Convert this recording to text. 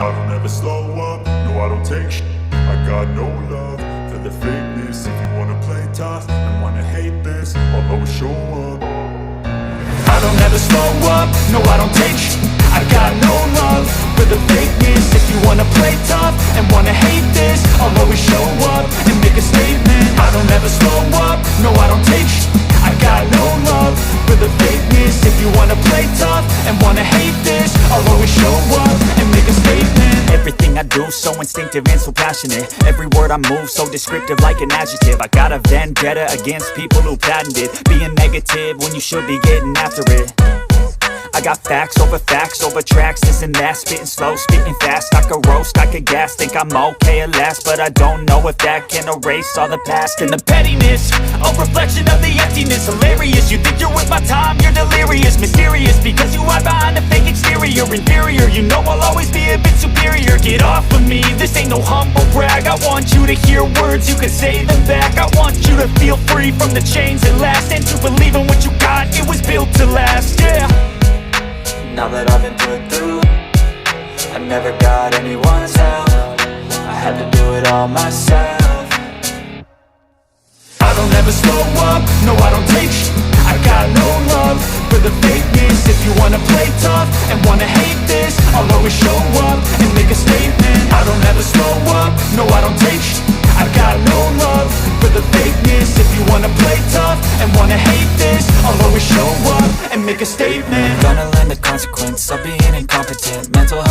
I don't ever slow up, no I don't take shit. I got no love for the fakeness. If you wanna play tough and wanna hate this, I'll always show up. I don't ever slow up, no I don't take shit. I got no love for the fakeness. If you wanna play tough and wanna hate this, I'll always show up and make a statement. I don't ever slow up, no I don't take shit. I got no love for the fakeness. If you wanna play tough and wanna hate this, I'll always show up and make a statement. Everything I do so instinctive and so passionate. Every word I move so descriptive like an adjective. I got a vendetta against people who patented being negative when you should be getting after it. I got facts over tracks, this and that. Spitting slow, spitting fast, I could roast, I could gas. Think I'm okay at last, but I don't know if that can erase all the past. And the pettiness, a reflection of the emptiness. Hilarious, you think you're worth my time, you're delirious. Mysterious, because you hide behind a fake exterior. Inferior, you know I'll always be a bit superior. Get off of me, this ain't no humble brag. I want you to hear words, you can say them back. I want you to feel free from the chains that last, and to believe in what you got, it was built to last, yeah. Now that I've been put through, I never got anyone's help. I had to do it all myself. I don't ever slow up, no I don't take shit. I got no love for the fakeness. If you wanna play tough and wanna hate this, I'll always show up and make a statement. I don't ever slow up, no I don't take shit. I got no love for the fakeness. If you wanna play tough and wanna hate this, I'll always show up and make a statement. Gonna learn the consequence of being incompetent. Mental health